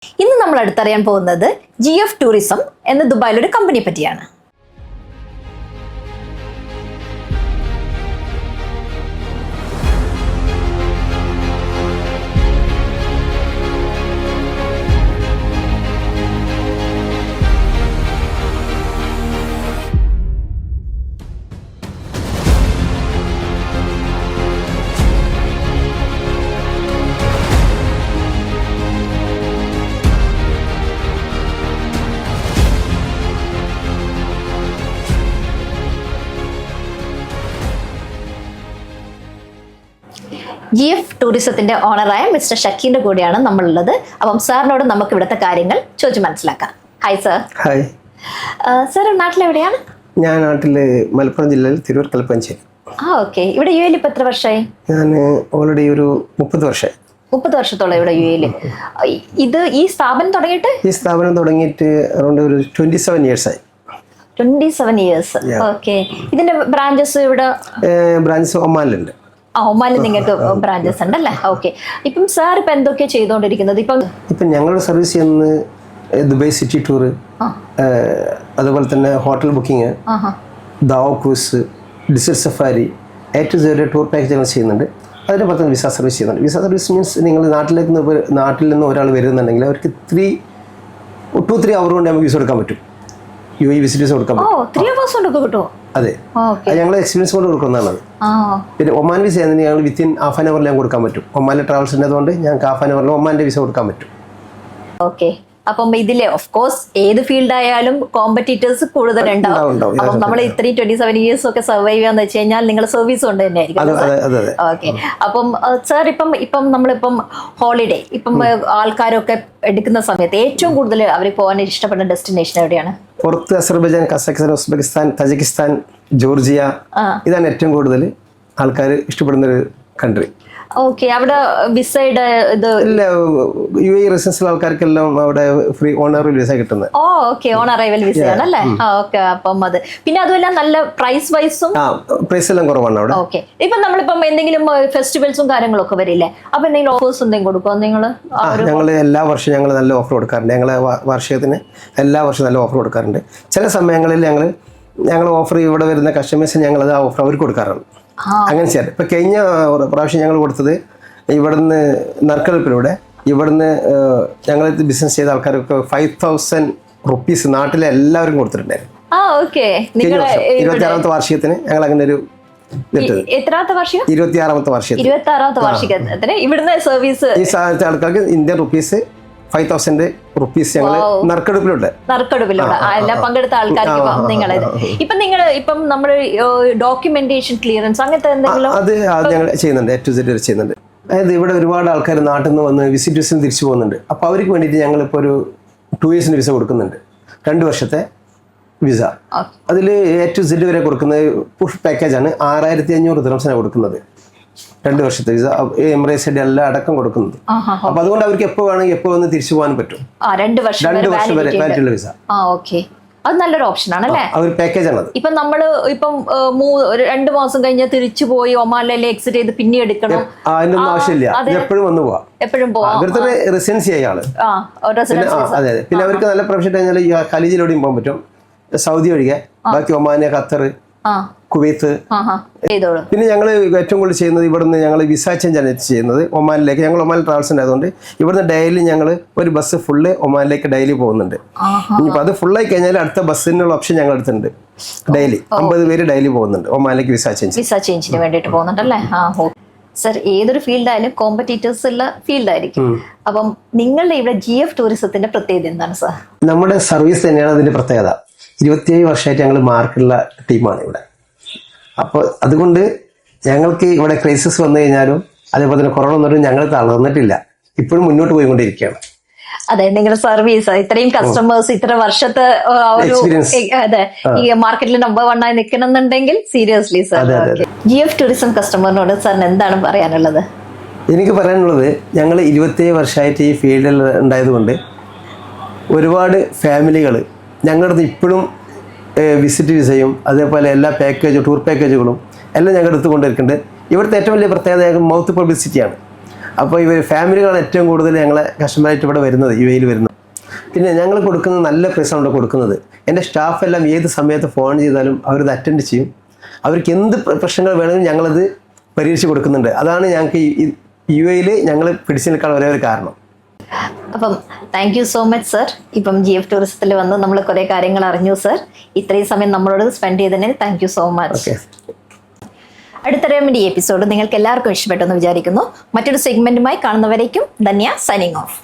ഇന്ന് നമ്മൾ അടുത്തറിയാൻ പോകുന്നത് GF ടൂറിസം എന്ന ദുബായിലൊരു കമ്പനിയെ പറ്റിയാണ്. GF ടൂറിസത്തിന്റെ ഓണറായ മിസ്റ്റർ ഷക്കീന്റെ കൂടെയാണ് നമ്മളുള്ളത്. അപ്പം സാറിനോട് നമുക്ക് ഇവിടുത്തെ കാര്യങ്ങൾ ചോദിച്ചു മനസ്സിലാക്കാം. Hi sir. ഹായ്. സാർ നാട്ടിലെവിടെയാണ്? ഞാൻ നാട്ടില് മലപ്പുറം ജില്ലയിൽ തിരൂർ കൽപ്പഞ്ചേരി. ഓക്കെ. ഇവിടെ UAE ഇപ്പൊ എത്ര വർഷമായി? ഞാൻ ഓൾറെഡി ഒരു 30 വർഷമായി. 30 വർഷത്തോളം ഇവിടെ UAE. ഈ സ്ഥാപനം തുടങ്ങിയിട്ട് അറൗണ്ട് ഒരു 27 years ആയി. 27 years. ഓക്കെ. ഇതിന്റെ ബ്രാഞ്ചസ് ഇവിടെ ബ്രാഞ്ചസ് ഒമാനിലുണ്ട്. ഒമാനിൽ നിങ്ങൾക്ക് ബ്രാഞ്ചസ് ഉണ്ടല്ലേ? ഓക്കെ. ഇപ്പം സാർ ഇപ്പൊ എന്തൊക്കെയാ ചെയ്തുകൊണ്ടിരിക്കുന്നത്? ഇപ്പം ഞങ്ങളുടെ സർവീസ് ചെയ്യുന്നത് ദുബായ് സിറ്റി ടൂർ, അതുപോലെ തന്നെ hotel booking, dhow cruise, desert safari, A to Z tour package ഞങ്ങൾ ചെയ്യുന്നുണ്ട്. അതിന് പുറത്ത് വിസ സർവീസ് ചെയ്യുന്നുണ്ട്. വിസ സർവീസ് മീൻസ് നിങ്ങൾ നാട്ടിൽ നിന്ന് ഒരാൾ വരുന്നുണ്ടെങ്കിൽ അവർക്ക് 2-3 hour കൊണ്ട് നമുക്ക് വിസ കൊടുക്കാൻ പറ്റും. UAE വിസിറ്റേഴ്സ് കൊടുക്കാൻ പറ്റും. അതെ, ഞങ്ങൾ എക്സ്പീരിയൻസ് കൊണ്ട് കൊടുക്കുന്നതാണ്. പിന്നെ ഒമാൻ വിസ ഞങ്ങൾ വിത്തിൻ ഹാഫ് ആൻ അവറിൽ ഞാൻ കൊടുക്കാൻ പറ്റും. ഒമാനിലെ ട്രാവൽസ് ഉള്ളതുകൊണ്ട് ഞങ്ങൾക്ക് ഹാഫ് ആൻ അവറിൽ ഒമാൻ്റെ വിസ കൊടുക്കാൻ പറ്റും. ഓക്കെ. അപ്പം ഇതിലെ ഓഫ് കോഴ്സ് ഏത് ഫീൽഡ് ആയാലും കോമ്പറ്റീറ്റേഴ്സ് കൂടുതലുണ്ടാവും. അപ്പം നമ്മൾ ഇത്രയും 27 years ഒക്കെ സർവൈവ് ചെയ്യാന്ന് വെച്ച് കഴിഞ്ഞാൽ നിങ്ങൾ സർവീസ് കൊണ്ട് തന്നെ ആയിരിക്കും. ഓക്കെ. അപ്പം സാർ ഇപ്പം നമ്മളിപ്പം ഹോളിഡേ ഇപ്പം ആൾക്കാരൊക്കെ എടുക്കുന്ന സമയത്ത് ഏറ്റവും കൂടുതൽ അവർ പോകാൻ ഇഷ്ടപ്പെടുന്ന ഡെസ്റ്റിനേഷൻ എവിടെയാണ്? പുറത്ത് Azerbaijan, Kazakhstan, Uzbekistan, Tajikistan, Georgia, ഇതാണ് ഏറ്റവും കൂടുതൽ ആൾക്കാർ ഇഷ്ടപ്പെടുന്ന ഒരു കൺട്രി. ഓക്കെ. അവിടെ വിസയുടെ ഇത് ഇല്ല, UAE റെസിഡൻസ് ആൾക്കാർക്കെല്ലാം അവിടെ ഫ്രീ ഓൺ അറൈവൽ വിസ കിട്ടുന്നത്. ഓക്കെ. ഓൺ അറൈവൽ വിസ ആണല്ലേ? ഓക്കെ. അപ്പം അത് പിന്നെ അതുമെല്ലാം നല്ല പ്രൈസ് വൈസും പ്രൈസ് എല്ലാം കുറവാണ് അവിടെ. ഓക്കെ. ഇപ്പൊ നമ്മളിപ്പം എന്തെങ്കിലും ഫെസ്റ്റിവൽസും കാര്യങ്ങളൊക്കെ വരില്ലേ? അപ്പൊ എന്തെങ്കിലും ഓഫേഴ്സ് എന്തെങ്കിലും കൊടുക്കുമോ നിങ്ങൾ? ഞങ്ങൾ എല്ലാ വർഷവും ഞങ്ങൾ നല്ല ഓഫർ കൊടുക്കാറുണ്ട്. ഞങ്ങൾ വർഷത്തിന് എല്ലാ വർഷവും നല്ല ഓഫർ കൊടുക്കാറുണ്ട്. ചില സമയങ്ങളിൽ ഞങ്ങൾ ഓഫർ ഇവിടെ വരുന്ന കസ്റ്റമേഴ്സിന് ഞങ്ങൾ ആ ഓഫർ അവർക്ക് കൊടുക്കാറുണ്ട്. അങ്ങനെ ചെയ്യാറ്. ഇപ്പം കഴിഞ്ഞ പ്രാവശ്യം ഞങ്ങൾ കൊടുത്തത് ഇവിടുന്ന് നറുക്കെടുപ്പിലൂടെ ഇവിടുന്ന് ഞങ്ങൾ ബിസിനസ് ചെയ്ത ആൾക്കാർക്ക് 5,000 rupees നാട്ടിലെ എല്ലാവരും കൊടുത്തിട്ടുണ്ടായിരുന്നു. 26ാമത്തെ വാർഷികത്തിന് ഞങ്ങൾ അങ്ങനെ ഒരു 26ാമത്തെ വാർഷികത്തിന് ഇവിടുന്ന് സർവീസ് ഈ ആൾക്കാർക്ക് ഇന്ത്യൻ റുപ്പീസ് 5,000 rupees ഞങ്ങൾ നറുക്കെടുപ്പിലൂടെ എല്ലാം പങ്കെടുത്ത ആൾക്കാർക്ക് ഇപ്പം നമ്മൾ ഡോക്യുമെന്റേഷൻ ക്ലിയറൻസ് അങ്ങനത്തെ എന്തെങ്കിലും അത് ഞങ്ങൾ ചെയ്യുന്നുണ്ട്. A to Z ചെയ്യുന്നുണ്ട്. അതായത് ഇവിടെ ഒരുപാട് ആൾക്കാർ നാട്ടിൽ നിന്ന് വന്ന് വിസിറ്റേഴ്സിന് തിരിച്ചു പോകുന്നുണ്ട്. അപ്പോൾ അവർക്ക് വേണ്ടിയിട്ട് ഞങ്ങളിപ്പോൾ ഒരു 2 years വിസ കൊടുക്കുന്നുണ്ട്. 2 വർഷത്തെ വിസ. അതിൽ A to Z വരെ കൊടുക്കുന്നത് പുഷ് പാക്കേജാണ്. 6,500 dirhams കൊടുക്കുന്നത്. 2 വർഷത്തെ വിസ, എമിറേറ്റ്സ് എല്ലാം അടക്കം കൊടുക്കുന്നത്. അപ്പൊ അതുകൊണ്ട് അവർക്ക് എപ്പോ വേണമെങ്കിൽ എപ്പോ വന്ന് തിരിച്ചു പോകാൻ പറ്റും. 2 വർഷം വരെ വാലിഡിറ്റിയുള്ള വിസ. അത് നല്ലൊരു ഓപ്ഷൻ ആണല്ലേ? ഒരു പാക്കേജ് ആണ്. ഇപ്പൊ നമ്മള് 2 മാസം കഴിഞ്ഞാൽ തിരിച്ചു പോയി ഒമാനിലെ എക്സിറ്റ് ചെയ്ത് പിന്നെ എടുക്കണം. അതിനൊന്നും ആവശ്യമില്ല. എപ്പോഴും വന്ന് പോവാം. എപ്പോഴും പോവാം. അവർക്ക് റെസിഡൻസി ആയാള്. അതെ. പിന്നെ അവർക്ക് നല്ല പ്രൊഫഷൻ കഴിഞ്ഞാൽ ഖലീജിലൂടെയും പോകാൻ പറ്റും. സൗദി ഒഴികെ ബാക്കി ഒമാന്, ഖത്തർ, കുവൈത്ത്. പിന്നെ ഞങ്ങൾ ഏറ്റവും കൂടുതൽ ചെയ്യുന്നത് ഇവിടുന്ന് ഞങ്ങൾ വിസ ചേഞ്ച് ആണ് ചെയ്യുന്നത് ഒമാനിലേക്ക്. ഞങ്ങൾ ഒമാനിൽ ട്രാവൽസ് ഉണ്ടായതുകൊണ്ട് ഇവിടുന്ന് ഡെയിലി ഞങ്ങൾ ഒരു ബസ് ഫുള്ള് ഒമാനിലേക്ക് ഡെയിലി പോകുന്നുണ്ട്. ഇനിയിപ്പോൾ അത് ഫുള്ളായി കഴിഞ്ഞാൽ അടുത്ത ബസ്സിനുള്ള ഓപ്ഷൻ ഞങ്ങൾ എടുത്തിട്ടുണ്ട്. ഡെയിലി 50 പേര് ഡെയിലി പോകുന്നുണ്ട് ഒമാനിലേക്ക് വിസ ചേഞ്ചിന് വേണ്ടിയിട്ട് പോകുന്നുണ്ടല്ലേ? സർ, ഏതൊരു ഫീൽഡായാലും കോമ്പറ്റീറ്റേഴ്സ് ഉള്ള ഫീൽഡായിരിക്കും. അപ്പം നിങ്ങളുടെ ഇവിടെ GF ടൂറിസത്തിന്റെ പ്രത്യേകത എന്താണ് സാർ? നമ്മുടെ സർവീസ് തന്നെയാണ് അതിന്റെ പ്രത്യേകത. 27 വർഷമായിട്ട് ഞങ്ങൾ മാർക്കുള്ള ടീമാണ് ഇവിടെ. അപ്പോൾ അതുകൊണ്ട് ഞങ്ങൾക്ക് ഇവിടെ ക്രൈസിസ് വന്നു കഴിഞ്ഞാലും അതേപോലെ തന്നെ കൊറോണ വന്നിട്ടും ഞങ്ങൾ തളർന്നിട്ടില്ല. ഇപ്പോഴും മുന്നോട്ട് പോയിക്കൊണ്ടിരിക്കുകയാണ്. അതെ, നിങ്ങളുടെ സർവീസ് ഇത്രയും കസ്റ്റമേഴ്സ് ഇത്ര വർഷത്തെ അതെ ഈ മാർക്കറ്റിൽ നമ്പർ 1 ആയി നിൽക്കണമെന്നുണ്ടെങ്കിൽ സീരിയസ്ലി സർ GF ടൂറിസം കസ്റ്റമറിനോട് സാറിന് എന്താണ് പറയാനുള്ളത്? എനിക്ക് പറയാനുള്ളത്, ഞങ്ങൾ 27 വർഷമായിട്ട് ഈ ഫീൽഡിൽ ഉണ്ടായതുകൊണ്ട് ഒരുപാട് ഫാമിലികൾ ഞങ്ങളുടെ അടുത്ത് ഇപ്പോഴും വിസിറ്റ് വിസയും അതേപോലെ എല്ലാ പാക്കേജും ടൂർ പാക്കേജുകളും എല്ലാം ഞങ്ങളുടെ അടുത്ത് കൊണ്ടുവരുന്നുണ്ട്. ഇവിടുത്തെ ഏറ്റവും വലിയ പ്രത്യേകത മൗത്ത് പബ്ലിസിറ്റിയാണ്. അപ്പോൾ ഇവർ ഫാമിലികളാണ് ഏറ്റവും കൂടുതൽ ഞങ്ങളെ കസ്റ്റമറായിട്ട് ഇവിടെ വരുന്നത്, UAE വരുന്നത്. പിന്നെ ഞങ്ങൾ കൊടുക്കുന്ന നല്ല പ്രൈസാണ് ഇവിടെ കൊടുക്കുന്നത്. എൻ്റെ സ്റ്റാഫെല്ലാം ഏത് സമയത്ത് ഫോൺ ചെയ്താലും അവരത് അറ്റൻഡ് ചെയ്യും. അവർക്ക് എന്ത് പ്രശ്നങ്ങൾ വേണമെങ്കിലും ഞങ്ങളത് പരിഹരിച്ച് കൊടുക്കുന്നുണ്ട്. അതാണ് ഞങ്ങൾക്ക് UAE ഞങ്ങൾ പിടിച്ചു നിൽക്കാൻ ഒരേ ഒരു കാരണം. അപ്പം thank you so much sir. ഇപ്പം GF ടൂറിസത്തിൽ വന്ന് നമ്മൾ കുറേ കാര്യങ്ങൾ അറിഞ്ഞു സർ. ഇത്രയും സമയം നമ്മളോട് സ്പെൻഡ് ചെയ്തതിന് താങ്ക് യു സോ മച്ച്. അടുത്ത റെമഡി എപ്പിസോഡ് നിങ്ങൾക്ക് എല്ലാവർക്കും ഇഷ്ടപ്പെട്ടെന്ന് വിചാരിക്കുന്നു. മറ്റൊരു സെഗ്മെന്റുമായി കാണുന്നവരേക്കും ധന്യ സൈനിങ് ഓഫ്.